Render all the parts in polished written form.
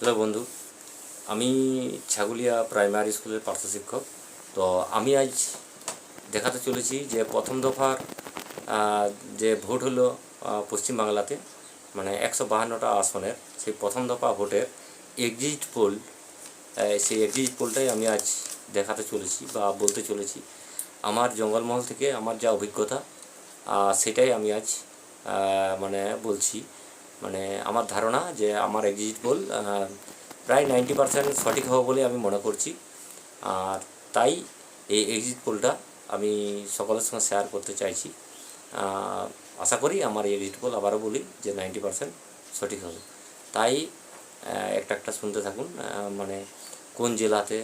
Hello বন্ধু, আমি ছাগুলিয়া primary স্কুলের পার্শ্ব শিক্ষক। তো আমি আজ দেখাতে চলেছি যে প্রথম দফার যে ভোট হলো পশ্চিমবাংলাতে, মানে 152টা আসনের সেই প্রথম দফা ভোটের এক্সিট পোল। সেই এক্সিট পোলটাই আমি আজ দেখাতে চলেছি বা বলতে চলেছি। আমার জঙ্গলমহল থেকে আমার যা অভিজ্ঞতা সেটাই আমি আজ মানে বলছি। মানে আমার ধারণা যে আমার এক্সিট পোল প্রায় 90% সঠিক হবে বলে আমি মনে করছি। আর তাই এই এক্সিট পোলটা আমি সকলের সঙ্গে শেয়ার করতে চাইছি। আশা করি আমার এই এক্সিট পোল, আবারও বলি, যে 90% সঠিক হবে। তাই একটা একটা শুনতে থাকুন। মানে কোন জেলাতে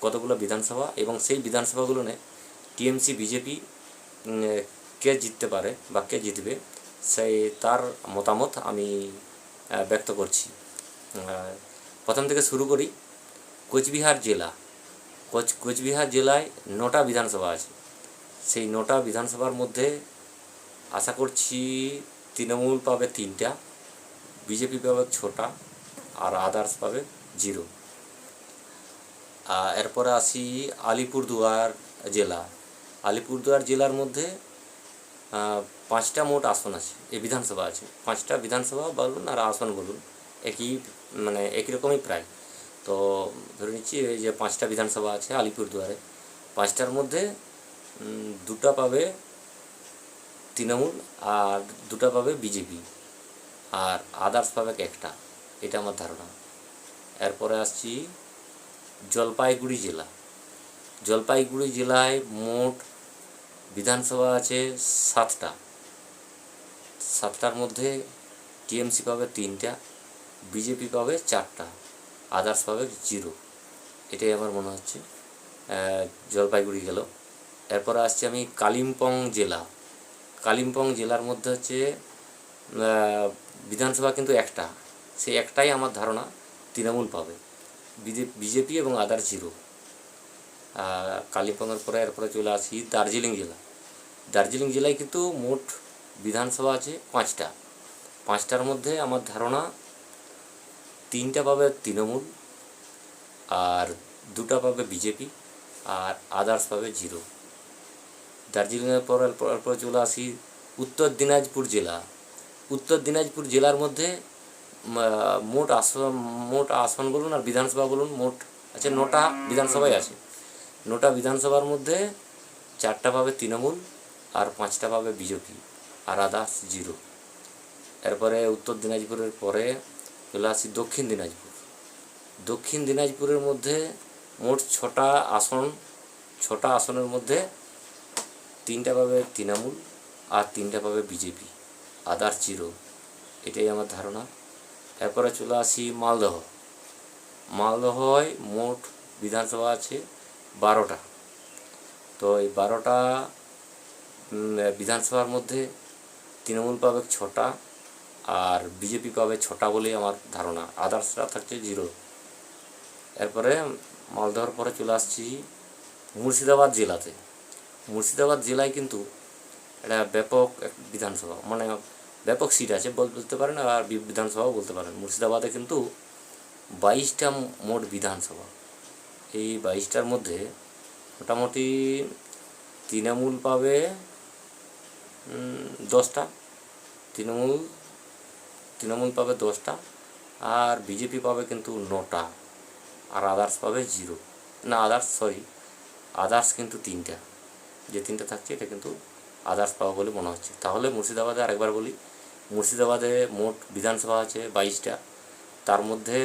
কতগুলো বিধানসভা এবং সেই বিধানসভাগুলো টিএমসি বিজেপি কে জিততে পারে বা কে জিতবে, সেই তার মতামত আমি ব্যক্ত করছি। প্রথম থেকে শুরু করি। কোচবিহার জেলা, কোচবিহার জেলায় 9টা বিধানসভা আছে। সেই 9টা বিধানসভার মধ্যে আশা করছি তৃণমূল পাবে 3টা, বিজেপি পাবে 6টা, আর আদার্স পাবে 0। এরপরে আসি আলিপুরদুয়ার জেলা। আলিপুরদুয়ার জেলার মধ্যে 5টা মোট আসন আছে, এই বিধানসভা আছে। 5টা বিধানসভা বলুন আর আসন বলুন, একই, মানে একই রকমই প্রায়। তো ধরে নিচ্ছি এই যে 5টা বিধানসভা আছে আলিপুরদুয়ারে, 5টার মধ্যে 2টা পাবে তৃণমূল আর 2টা পাবে বিজেপি, আর আদার্স পাবে 1টা। এটা আমার ধারণা। এরপরে আসছি জলপাইগুড়ি জেলা। জলপাইগুড়ি জেলায় মোট বিধানসভা আছে 7টা। 7টার মধ্যে টিএমসি পাবে 3টা, বিজেপি পাবে 4টা, আদার্স পাবে 0। এটাই আমার মনে হচ্ছে। জলপাইগুড়ি গেল। এরপরে আসছি আমি কালিম্পং জেলা। কালিম্পং জেলার মধ্যে হচ্ছে বিধানসভা কিন্তু 1টা। সেই একটাই আমার ধারণা তৃণমূল পাবে, বিজেপি এবং আদার্স 0। কালিম্পংয়ের পরে এরপরে চলে আসি দার্জিলিং জেলা। দার্জিলিং জেলায় কিন্তু মোট বিধানসভা আছে 5টা। 5টার মধ্যে আমার ধারণা 3টা পাবে তৃণমূল, আর 2টা পাবে বিজেপি, আর আদার্স পাবে 0। দার্জিলিংয়ের পর এরপরে চলে আসি উত্তর দিনাজপুর জেলা। উত্তর দিনাজপুর জেলার মধ্যে মোট আসন বলুন আর বিধানসভা বলুন, মোট আছে 9টা বিধানসভাই আছে। 9টা বিধানসভার মধ্যে 4টা পাবে তৃণমূল, আর 5টা পাবে বিজেপি, আর আদার্স 0। এরপরে উত্তর দিনাজপুরের পরে চলে আসি দক্ষিণ দিনাজপুর। দক্ষিণ দিনাজপুরের মধ্যে মোট 6টা আসন। 6টা আসনের মধ্যে 3টা পাবে তৃণমূল আর 3টা পাবে বিজেপি, আদার্স 0। এটাই আমার ধারণা। এরপরে চলে আসি মালদহ। মালদহয় মোট বিধানসভা আছে 12টা। তো এই 12টা বিধানসভার মধ্যে তৃণমূল পাবে 6টা, আর বিজেপি পাবে 6টা বলেই আমার ধারণা, আদার্সরা থাকছে 0। এরপরে মালদহর পরে চলে আসছি মুর্শিদাবাদ জেলাতে। মুর্শিদাবাদ জেলায় কিন্তু এটা ব্যাপক বিধানসভা, মানে ব্যাপক সিট আছে বলতে পারেন, আর বিধানসভাও বলতে পারেন। মুর্শিদাবাদে কিন্তু 22টা মোট বিধানসভা। এই 22টার মধ্যে মোটামুটি তৃণমূল পাবে 10টা, তৃণমূল পাবে 10টা, আর বিজেপি পাবে কিন্তু 9টা, আর আদার্স পাবে 0। না, আদার্স কিন্তু 3টা। যে 3টা থাকছে এটা কিন্তু আদার্স পাওয়া বলে মনে হচ্ছে। তাহলে মুর্শিদাবাদে আরেকবার বলি, মুর্শিদাবাদে মোট বিধানসভা আছে 22টা। তার মধ্যে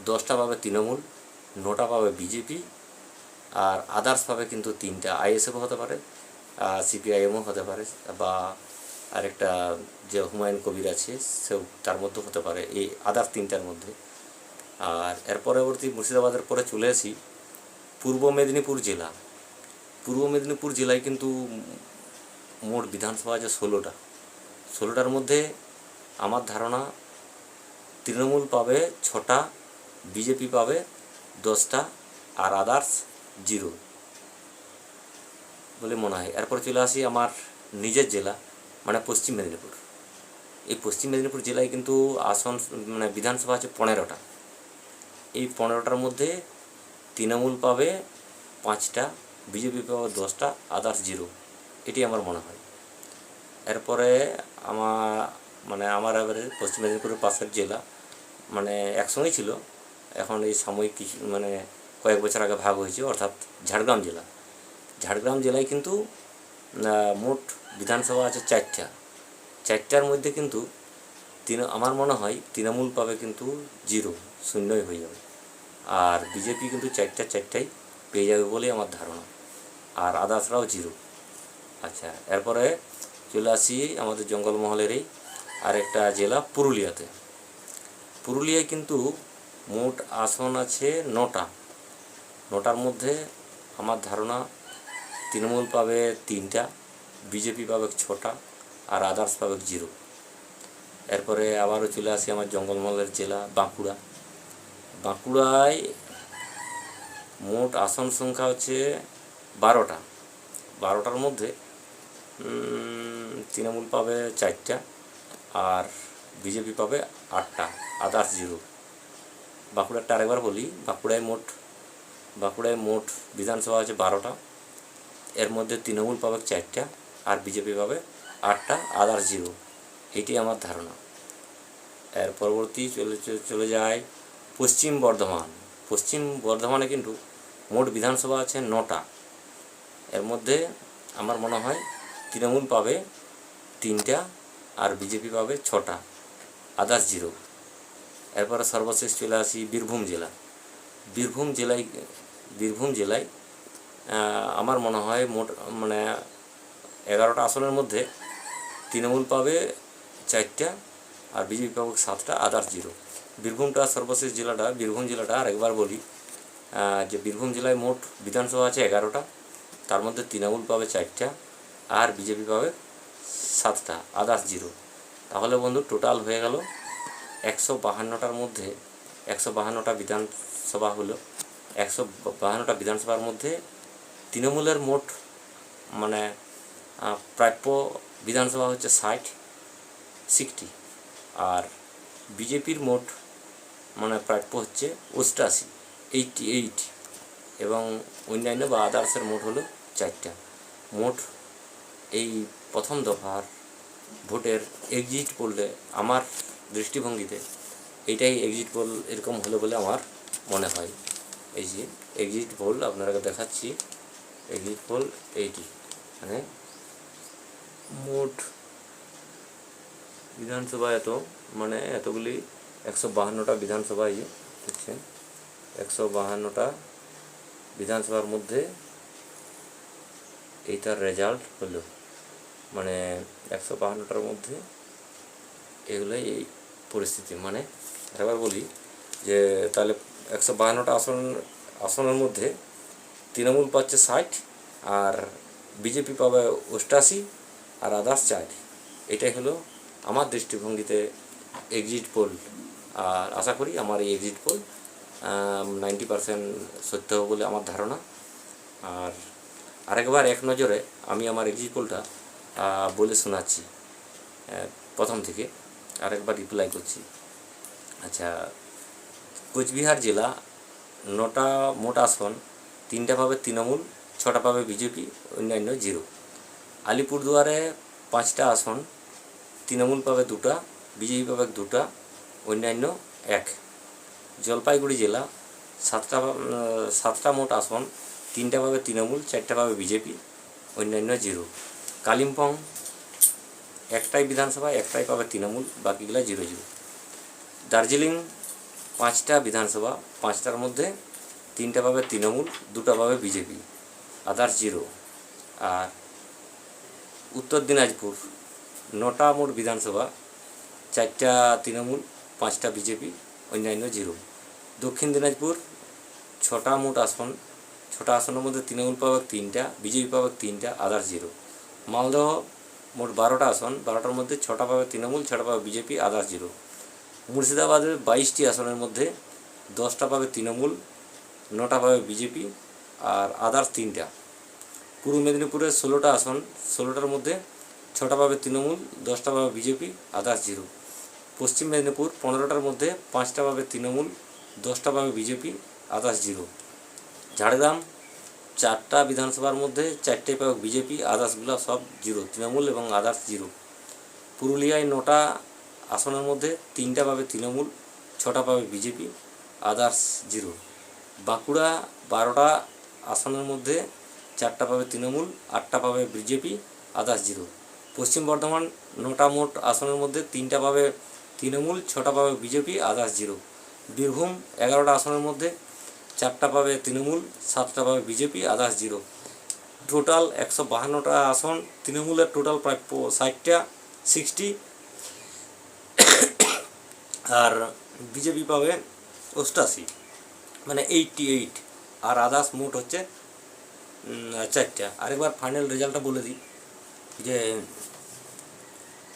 10টা পাবে তৃণমূল, 9টা পাবে বিজেপি, আর আদার্স পাবে কিন্তু 3টা। আইএসএফও হতে পারে, সিপিআইএমও হতে পারে, বা আরেকটা যে হুমায়ুন কবির আছে সেও তার মধ্যে হতে পারে, এই আদার্স 3টার মধ্যে। আর এর পরবর্তী মুর্শিদাবাদের পরে চলে আসি পূর্ব মেদিনীপুর জেলা। পূর্ব মেদিনীপুর জেলায় কিন্তু মোট বিধানসভা আছে 16টা। 16টার মধ্যে আমার ধারণা তৃণমূল পাবে 6টা, বিজেপি পাবে 10টা, আর আদার্স 0 বলে মনে হয়। এরপর চলে আসি আমার নিজের জেলা, মানে পশ্চিম মেদিনীপুর। এই পশ্চিম মেদিনীপুর জেলায় কিন্তু আসন মানে বিধানসভা আছে 15টা। এই 15টার মধ্যে তৃণমূল পাবে 5টা, বিজেপি পাবে 10টা, আদার্স 0, এটি আমার মনে হয়। এরপরে আমার এবারে পশ্চিম মেদিনীপুরের পাশের জেলা মানে একসঙ্গেই ছিল, এখন এই সাময়িক কিছু মানে কয়েক বছর আগে ভাগ হয়েছে, অর্থাৎ ঝাড়গ্রাম জেলা। ঝাড়গ্রাম জেলায় কিন্তু মোট বিধানসভা আছে 4টা। 4টার মধ্যে কিন্তু আমার মনে হয় তৃণমূল পাবে কিন্তু 0, শূন্যই হয়ে যাবে। আর বিজেপি কিন্তু 4টাই পেয়ে যাবে বলেই আমার ধারণা, আর আদার্সরাও 0। আচ্ছা, এরপরে চলে আসি আমাদের জঙ্গলমহলেরই আরেকটা জেলা পুরুলিয়াতে। পুরুলিয়ায় কিন্তু মোট আসন আছে 9টার মধ্যে আমার ধারণা তৃণমূল পাবে 3টা, বিজেপি পাবে 6টা, আর আদার্স পাবে 0। এরপরে আবারও চলে আসি আমার জঙ্গলমহলের জেলা বাঁকুড়ায় মোট আসন সংখ্যা হচ্ছে 12টার মধ্যে তৃণমূল পাবে 4টা, আর বিজেপি পাবে 8টা, আদার্স 0। বাঁকুড়ারটা আরেকবার বলি, বাঁকুড়ায় মোট বিধানসভা আছে 12টা, এর মধ্যে তৃণমূল পাবে 4টা, আর বিজেপি পাবে 8টা, আদার্স 0, এইটি আমার ধারণা। এর পরবর্তী চলে যায় পশ্চিম বর্ধমানে কিন্তু মোট বিধানসভা আছে 9টা, এর মধ্যে আমার মনে হয় তৃণমূল পাবে 3টা, আর বিজেপি পাবে 6টা, আদার্স 0। এরপরে সর্বশেষ চলে আসি বীরভূম জেলায় আমার মনে হয় মোট 11টা আসনের মধ্যে তৃণমূল পাবে 4টা, আর বিজেপি পাবে 7টা, আদার্স 0। সর্বশেষ জেলাটা বীরভূম জেলাটা আরেকবার বলি, যে বীরভূম জেলায় মোট বিধানসভা আছে 11টা, তার মধ্যে তৃণমূল পাবে 4টা, আর বিজেপি পাবে 7টা, আদার্স 0। তাহলে বন্ধু টোটাল হয়ে গেল 152টার মধ্যে 152টা বিধানসভা হলো। 152টা বিধানসভার মধ্যে তৃণমূলের মোট প্রাপ্য বিধানসভা হচ্ছে 60, আর বিজেপির মোট প্রাপ্য হচ্ছে 88, এবং অন্যান্য বা আদার্সের মোট হলো 4টা। মোট এই প্রথম দফার ভোটের এক্সিট পোলে আমার দৃষ্টিভঙ্গিতে এইটাই এক্সিট পোল এরকম হলো বলে আমার মনে হয়। এই যে এক্সিট পোল আপনারা দেখাচ্ছি, এক্সিট পোল এইটি মোট বিধানসভা এতগুলি 152টা বিধানসভা দেখছেন। 152টা বিধানসভার মধ্যে এইটার রেজাল্ট হলো 152টার মধ্যে এগুলোই এই পরিস্থিতি। একবার বলি যে তাহলে 152টা আসনের মধ্যে তৃণমূল পাচ্ছে 60, আর বিজেপি পাবে 88, আর আদার্স 4। এটাই হলো আমার দৃষ্টিভঙ্গিতে এক্সিট পোল। আর আশা করি আমার এই এক্সিট পোল 90% সত্য হবে বলে আমার ধারণা। আর আরেকবার এক নজরে আমি আমার এক্সিট পোলটা বলে শোনাচ্ছি প্রথম থেকে, আরেকবার রিপ্লাই করছি। আচ্ছা, কোচবিহার জেলা 9টা মোট আসন, 3টা পাবে তৃণমূল, 6টা পাবে বিজেপি, অন্যান্য 0। আলিপুরদুয়ারে 5টা আসন, তৃণমূল পাবে 2টা, বিজেপি পাবে 2টা, অন্যান্য 1। জলপাইগুড়ি জেলা 7টা মোট আসন, 3টা পাবে তৃণমূল, 4টা পাবে বিজেপি, অন্যান্য 0। কালিম্পং 1টাই বিধানসভা, 1টাই পাবে তৃণমূল, বাকিগুলো 0। দার্জিলিং 5টা বিধানসভা, 5টার মধ্যে 3টা পাবে তৃণমূল, 2টা পাবে বিজেপি, আদার্স 0। আর উত্তর দিনাজপুর 9টা মোট বিধানসভা, 4টা তৃণমূল, 5টা বিজেপি, অন্যান্য 0। দক্ষিণ দিনাজপুর 6টা মোট আসন, 6টা আসনের মধ্যে তৃণমূল পাবে 3টা, বিজেপি পাবে 3টা, আদার্স 0। মালদহ মোট 12টা আসন, 12টার মধ্যে 6টা পাবে তৃণমূল, 6টা পাবে বিজেপি, আদার্স 0। মুর্শিদাবাদের 22টি আসনের মধ্যে 10টা পাবে তৃণমূল, 9টা পাবে বিজেপি, আর আদার্স 3টা। পূর্ব মেদিনীপুরের 16টা আসন, 16টার মধ্যে ছটা পাবে তৃণমূল, 10টা পাবে বিজেপি, আদার্স জিরো। পশ্চিম মেদিনীপুর 15টার মধ্যে 5টা পাবে তৃণমূল, 10টা পাবে বিজেপি, আদার্স জিরো। ঝাড়গ্রাম 4টা বিধানসভার মধ্যে 4টে পাবে বিজেপি, আদার্সগুলো সব জিরো, তৃণমূল এবং আদার্স জিরো। পুরুলিয়ায় 9টা আসনের মধ্যে 3টা পাবে তৃণমূল, 6টা পাবে বিজেপি, আদার্স জিরো। বাঁকুড়া 12টা আসনের মধ্যে 4টা পাবে তৃণমূল, 8টা পাবে বিজেপি, আদার্স জিরো। পশ্চিম বর্ধমান 9টা মোট আসনের মধ্যে 3টা পাবে তৃণমূল, 6টা পাবে বিজেপি, আদার্স জিরো। বীরভূম 11টা আসনের মধ্যে 4টা পাবে তৃণমূল, 7টা পাবে বিজেপি, আদার্স জিরো। টোটাল 152টা আসন, তৃণমূলের টোটাল প্রায় 60টা 60, আর বিজেপি পাবে 88, মানে 88, আর আদার্স মোট হচ্ছে 4টা। আরেকবার ফাইনাল রেজাল্টটা বলে দিই যে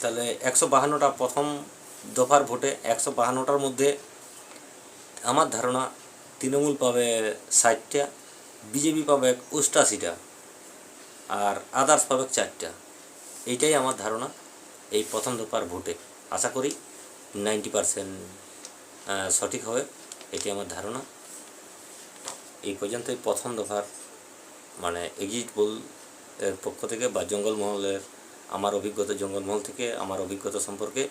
তাহলে 152টা প্রথম দফার ভোটে 152টার মধ্যে আমার ধারণা তৃণমূল পাবে 60টা, বিজেপি পাবে 88টা, আর আদার্স পাবে 4টা। এইটাই আমার ধারণা এই প্রথম দফার ভোটে। আশা করি 90% সঠিক হবে, এটি আমার ধারণা। এই পর্যন্তই প্রথম দফার মানে এক্সিট পোল এর পক্ষ থেকে বা জঙ্গলমহলের আমার অভিজ্ঞতা, জঙ্গলমহল থেকে আমার অভিজ্ঞতা সম্পর্কে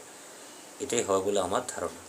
এটাই হবে বলে আমার ধারণা।